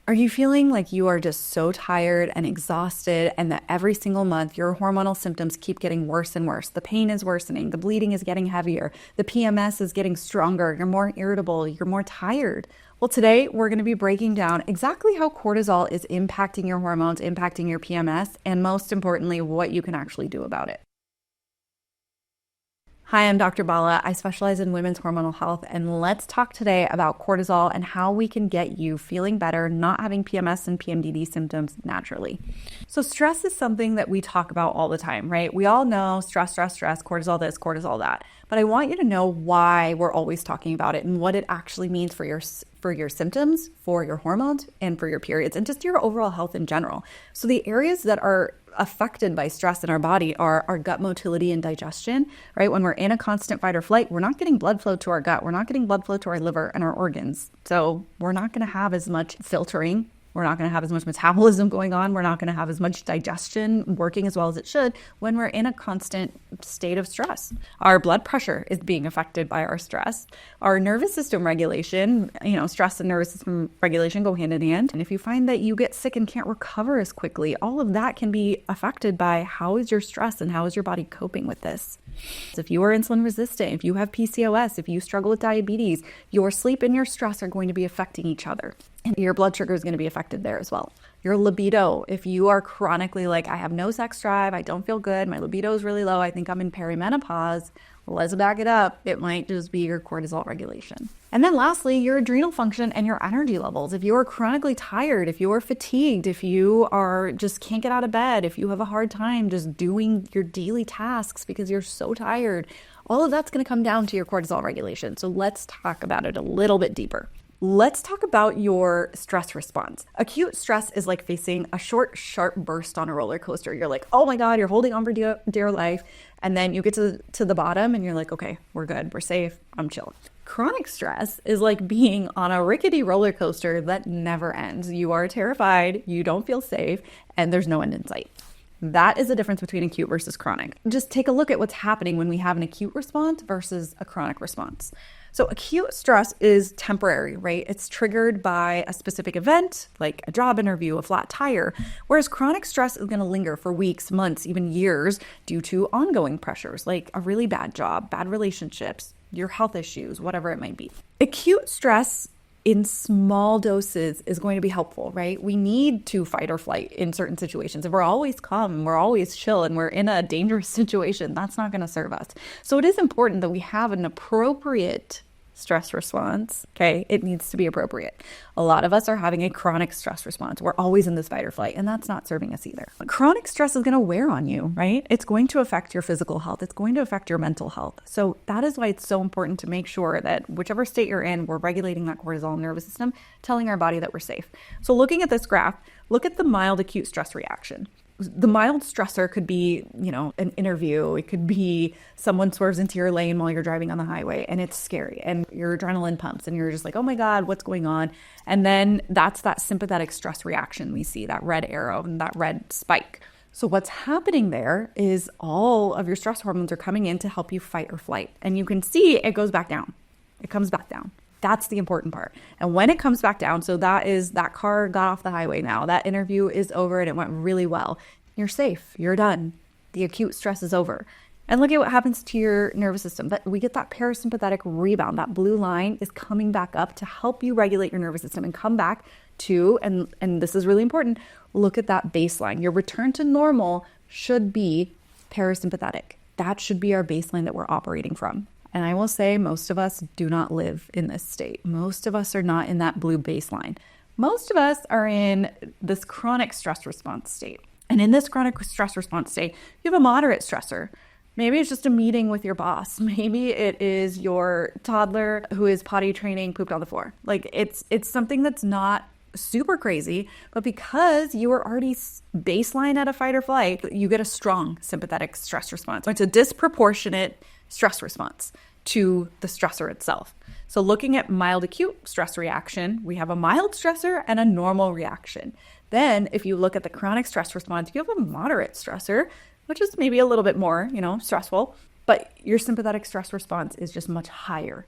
Are you feeling like you are just so tired and exhausted and that every single month your hormonal symptoms keep getting worse and worse? The pain is worsening, the bleeding is getting heavier, the PMS is getting stronger, you're more irritable, you're more tired. Well, today we're going to be breaking down exactly how cortisol is impacting your hormones, impacting your PMS, and most importantly, what you can actually do about it. Hi, I'm Dr. Bala. I specialize in women's hormonal health, and let's talk today about cortisol and how we can get you feeling better, not having PMS and PMDD symptoms naturally. So stress is something that we talk about all the time, right? We all know stress, cortisol this, cortisol that. But I want you to know why we're always talking about it and what it actually means for your symptoms, for your hormones, and for your periods, and just your overall health in general. So the areas that are affected by stress in our body are our gut motility and digestion, right? When we're in a constant fight or flight, we're not getting blood flow to our gut. We're not getting blood flow to our liver and our organs. So we're not going to have as much filtering. We're not going to have as much metabolism going on. We're not going to have as much digestion working as well as it should when we're in a constant state of stress. Our blood pressure is being affected by our stress. Our nervous system regulation, stress and nervous system regulation go hand in hand. And if you find that you get sick and can't recover as quickly, all of that can be affected by how is your stress and how is your body coping with this. So if you are insulin resistant, if you have PCOS, if you struggle with diabetes, your sleep and your stress are going to be affecting each other. And your blood sugar is going to be affected there as well. Your libido, if you are chronically like, I have no sex drive, I don't feel good, my libido is really low, I think I'm in perimenopause, let's back it up. It might just be your cortisol regulation. And then lastly, your adrenal function and your energy levels. If you are chronically tired, if you are fatigued, if you are just can't get out of bed, if you have a hard time just doing your daily tasks because you're so tired, all of that's going to come down to your cortisol regulation. So let's talk about it a little bit deeper. Let's talk about your stress response. Acute stress is like facing a short, sharp burst on a roller coaster. You're like, oh my God, you're holding on for dear life. And then you get to the bottom and you're like, okay, we're good. We're safe. I'm chill. Chronic stress is like being on a rickety roller coaster that never ends. You are terrified, you don't feel safe, and there's no end in sight. That is the difference between acute versus chronic. Just take a look at what's happening when we have an acute response versus a chronic response. So acute stress is temporary, right? It's triggered by a specific event, like a job interview, a flat tire, whereas chronic stress is going to linger for weeks, months, even years due to ongoing pressures, like a really bad job, bad relationships, your health issues, whatever it might be. Acute stress in small doses is going to be helpful, right? We need to fight or flight in certain situations. If we're always calm, we're always chill, and we're in a dangerous situation, that's not going to serve us. So it is important that we have an appropriate stress response, okay? It needs to be appropriate. A lot of us are having a chronic stress response. We're always in this fight or flight, and that's not serving us either. Chronic stress is going to wear on you, right? It's going to affect your physical health. It's going to affect your mental health. So that is why it's so important to make sure that whichever state you're in, we're regulating that cortisol nervous system, telling our body that we're safe. So looking at this graph, look at the mild acute stress reaction. The mild stressor could be, an interview. It could be someone swerves into your lane while you're driving on the highway and it's scary and your adrenaline pumps and you're just like, oh my God, what's going on? And then that's that sympathetic stress reaction we see, that red arrow and that red spike. So what's happening there is all of your stress hormones are coming in to help you fight or flight. And you can see it goes back down. It comes back down. That's the important part. And when it comes back down, so that car got off the highway now, that interview is over and it went really well. You're safe. You're done. The acute stress is over. And look at what happens to your nervous system. That we get that parasympathetic rebound. That blue line is coming back up to help you regulate your nervous system and come back to, and this is really important, look at that baseline. Your return to normal should be parasympathetic. That should be our baseline that we're operating from. And I will say most of us do not live in this state. Most of us are not in that blue baseline. Most of us are in this chronic stress response state. And in this chronic stress response state, you have a moderate stressor. Maybe it's just a meeting with your boss. Maybe it is your toddler who is potty training pooped on the floor. Like it's something that's not super crazy, but because you were already baseline at a fight or flight, you get a strong sympathetic stress response. So it's a disproportionate stress response to the stressor itself. So looking at mild acute stress reaction, we have a mild stressor and a normal reaction. Then if you look at the chronic stress response, you have a moderate stressor, which is maybe a little bit more, stressful, but your sympathetic stress response is just much higher.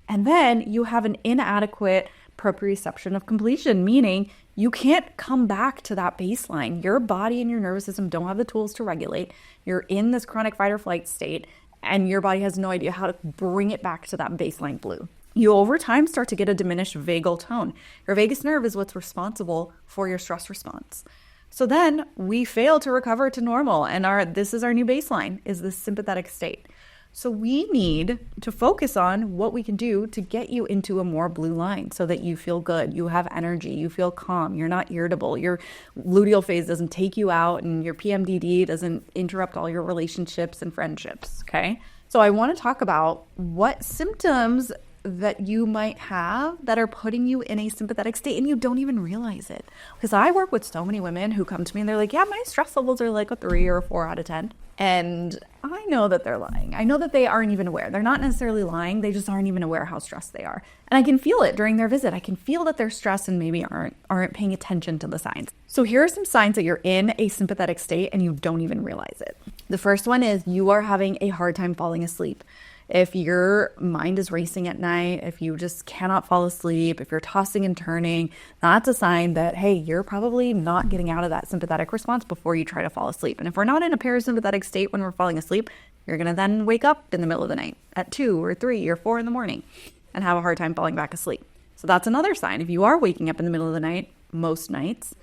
And then you have an inadequate proprioception of completion, meaning you can't come back to that baseline. Your body and your nervous system don't have the tools to regulate. You're in this chronic fight or flight state, and your body has no idea how to bring it back to that baseline blue. You over time start to get a diminished vagal tone. Your vagus nerve is what's responsible for your stress response. So then we fail to recover to normal, and this is our new baseline, is this sympathetic state. So we need to focus on what we can do to get you into a more blue line so that you feel good, you have energy, you feel calm, you're not irritable, your luteal phase doesn't take you out, and your PMDD doesn't interrupt all your relationships and friendships, okay? So I want to talk about what symptoms that you might have that are putting you in a sympathetic state and you don't even realize it. Because I work with so many women who come to me and they're like, yeah, my stress levels are like a 3 or a 4 out of 10. And I know that they're lying. I know that they aren't even aware. They're not necessarily lying. They just aren't even aware how stressed they are. And I can feel it during their visit. I can feel that they're stressed and maybe aren't paying attention to the signs. So here are some signs that you're in a sympathetic state and you don't even realize it. The first one is you are having a hard time falling asleep. If your mind is racing at night, if you just cannot fall asleep, if you're tossing and turning, that's a sign that, hey, you're probably not getting out of that sympathetic response before you try to fall asleep. And if we're not in a parasympathetic state when we're falling asleep, you're going to then wake up in the middle of the night at 2 or 3 or 4 in the morning and have a hard time falling back asleep. So that's another sign. If you are waking up in the middle of the night, most nights,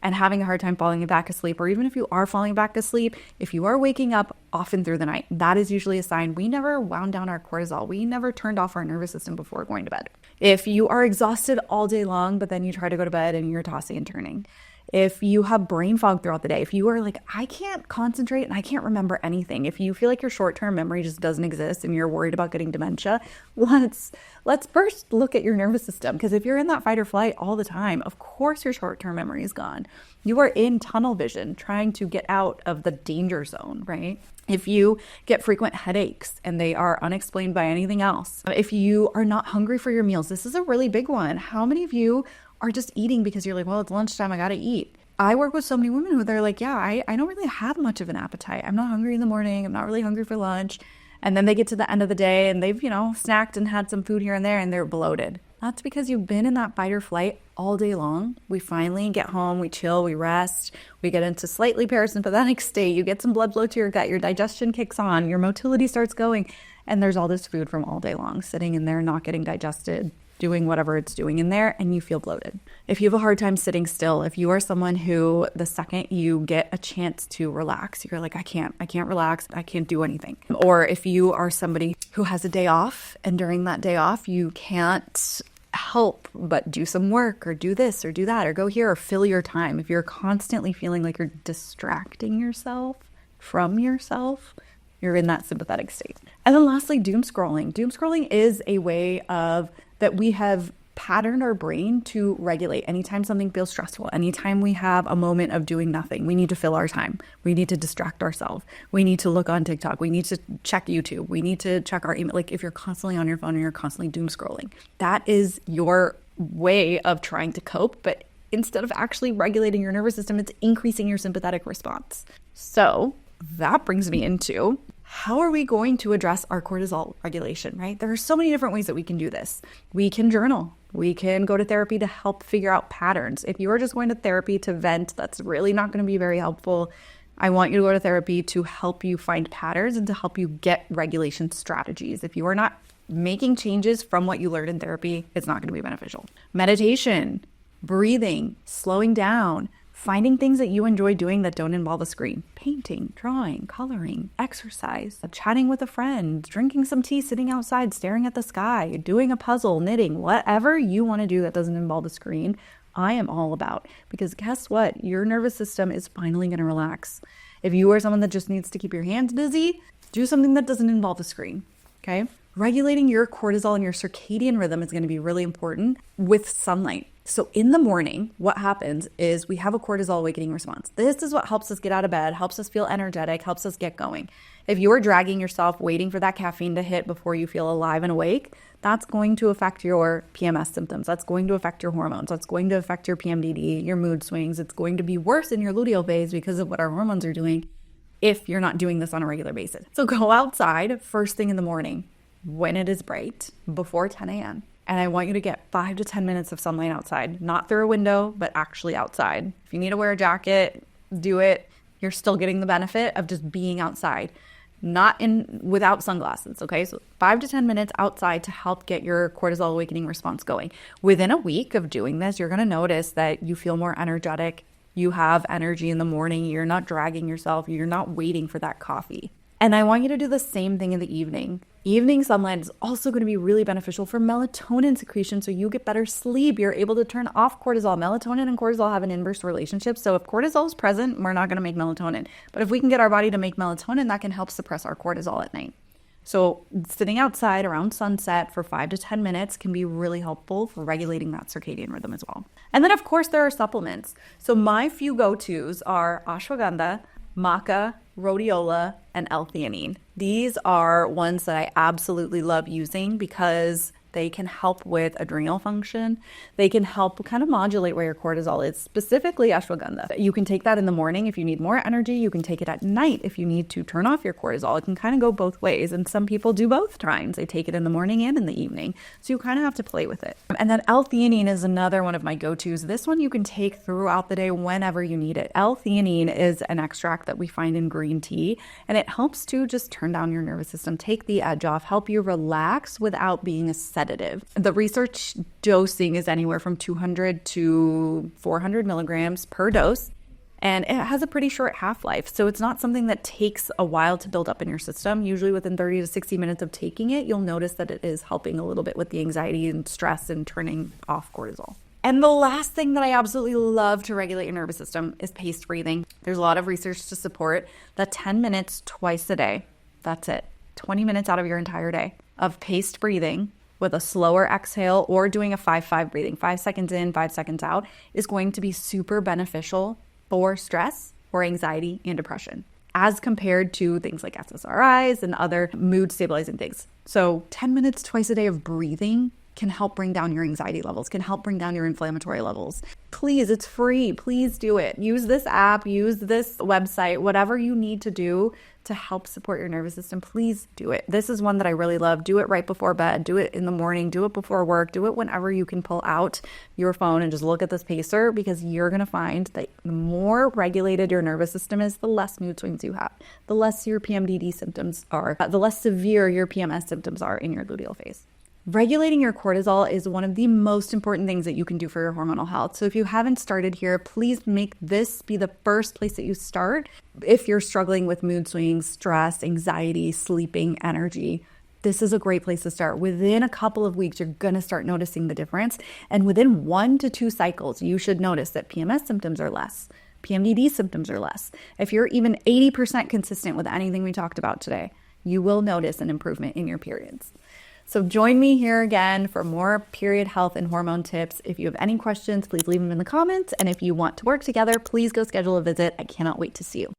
and having a hard time falling back asleep, or even if you are falling back asleep, if you are waking up often through the night, that is usually a sign we never wound down our cortisol. We never turned off our nervous system before going to bed. If you are exhausted all day long, but then you try to go to bed and you're tossing and turning. If you have brain fog throughout the day, if you are like, I can't concentrate and I can't remember anything, if you feel like your short-term memory just doesn't exist and you're worried about getting dementia, let's first look at your nervous system. Because if you're in that fight or flight all the time, of course your short-term memory is gone. You are in tunnel vision trying to get out of the danger zone, right? If you get frequent headaches and they are unexplained by anything else, if you are not hungry for your meals, this is a really big one. How many of you are just eating because you're like, well, it's lunchtime, I gotta eat? I work with so many women who they're like, yeah, I don't really have much of an appetite. I'm not hungry in the morning. I'm not really hungry for lunch. And then they get to the end of the day and they've, snacked and had some food here and there and they're bloated. That's because you've been in that fight or flight all day long. We finally get home, we chill, we rest, we get into slightly parasympathetic state. You get some blood flow to your gut, your digestion kicks on, your motility starts going, and there's all this food from all day long sitting in there, not getting digested, doing whatever it's doing in there, and you feel bloated. If you have a hard time sitting still, if you are someone who the second you get a chance to relax, you're like, I can't relax, I can't do anything. Or if you are somebody who has a day off and during that day off, you can't help but do some work or do this or do that or go here or fill your time. If you're constantly feeling like you're distracting yourself from yourself, you're in that sympathetic state. And then lastly, doom scrolling. Doom scrolling is a way that we have patterned our brain to regulate. Anytime something feels stressful, anytime we have a moment of doing nothing, we need to fill our time. We need to distract ourselves. We need to look on TikTok. We need to check YouTube. We need to check our email. Like if you're constantly on your phone and you're constantly doom scrolling, that is your way of trying to cope. But instead of actually regulating your nervous system, it's increasing your sympathetic response. So that brings me into, how are we going to address our cortisol regulation, right? There are so many different ways that we can do this. We can journal. We can go to therapy to help figure out patterns. If you are just going to therapy to vent, that's really not going to be very helpful. I want you to go to therapy to help you find patterns and to help you get regulation strategies. If you are not making changes from what you learned in therapy, it's not going to be beneficial. Meditation, breathing, slowing down, finding things that you enjoy doing that don't involve a screen. Painting, drawing, coloring, exercise, chatting with a friend, drinking some tea, sitting outside, staring at the sky, doing a puzzle, knitting, whatever you want to do that doesn't involve a screen, I am all about. Because guess what? Your nervous system is finally going to relax. If you are someone that just needs to keep your hands busy, do something that doesn't involve a screen, okay? Regulating your cortisol and your circadian rhythm is going to be really important with sunlight. So in the morning, what happens is we have a cortisol awakening response. This is what helps us get out of bed, helps us feel energetic, helps us get going. If you are dragging yourself, waiting for that caffeine to hit before you feel alive and awake, that's going to affect your PMS symptoms. That's going to affect your hormones. That's going to affect your PMDD, your mood swings. It's going to be worse in your luteal phase because of what our hormones are doing if you're not doing this on a regular basis. So go outside first thing in the morning when it is bright, before 10 a.m. And I want you to get 5 to 10 minutes of sunlight outside, not through a window, but actually outside. If you need to wear a jacket, do it. You're still getting the benefit of just being outside, without sunglasses, okay? So 5 to 10 minutes outside to help get your cortisol awakening response going. Within a week of doing this, you're going to notice that you feel more energetic. You have energy in the morning. You're not dragging yourself. You're not waiting for that coffee. And I want you to do the same thing in the evening. Evening sunlight is also going to be really beneficial for melatonin secretion, so you get better sleep. You're able to turn off cortisol. Melatonin and cortisol have an inverse relationship, so if cortisol is present, we're not going to make melatonin. But if we can get our body to make melatonin, that can help suppress our cortisol at night. So sitting outside around sunset for 5 to 10 minutes can be really helpful for regulating that circadian rhythm as well. And then, of course, there are supplements. So my few go-tos are ashwagandha, maca, rhodiola, and L-theanine. These are ones that I absolutely love using because they can help with adrenal function. They can help kind of modulate where your cortisol is, specifically ashwagandha. You can take that in the morning if you need more energy. You can take it at night if you need to turn off your cortisol. It can kind of go both ways. And some people do both times. They take it in the morning and in the evening. So you kind of have to play with it. And then L-theanine is another one of my go-tos. This one you can take throughout the day whenever you need it. L-theanine is an extract that we find in green tea, and it helps to just turn down your nervous system, take the edge off, help you relax without being a sedative. The research dosing is anywhere from 200 to 400 milligrams per dose, and it has a pretty short half-life. So it's not something that takes a while to build up in your system. Usually within 30 to 60 minutes of taking it, you'll notice that it is helping a little bit with the anxiety and stress and turning off cortisol. And the last thing that I absolutely love to regulate your nervous system is paced breathing. There's a lot of research to support that 10 minutes twice a day, that's it, 20 minutes out of your entire day of paced breathing with a slower exhale or doing a 5-5 breathing, 5 seconds in, 5 seconds out, is going to be super beneficial for stress, for anxiety, and depression, as compared to things like SSRIs and other mood stabilizing things. So 10 minutes twice a day of breathing can help bring down your anxiety levels, can help bring down your inflammatory levels. Please, it's free. Please do it. Use this app, use this website, whatever you need to do to help support your nervous system. Please do it. This is one that I really love. Do it right before bed. Do it in the morning. Do it before work. Do it whenever you can pull out your phone and just look at this pacer, because you're going to find that the more regulated your nervous system is, the less mood swings you have, the less your PMDD symptoms are, the less severe your PMS symptoms are in your luteal phase. Regulating your cortisol is one of the most important things that you can do for your hormonal health. So if you haven't started here, please make this be the first place that you start. If you're struggling with mood swings, stress, anxiety, sleeping, energy, this is a great place to start. Within a couple of weeks, you're going to start noticing the difference. And within 1 to 2 cycles, you should notice that PMS symptoms are less. PMDD symptoms are less. If you're even 80% consistent with anything we talked about today, you will notice an improvement in your periods. So join me here again for more period health and hormone tips. If you have any questions, please leave them in the comments. And if you want to work together, please go schedule a visit. I cannot wait to see you.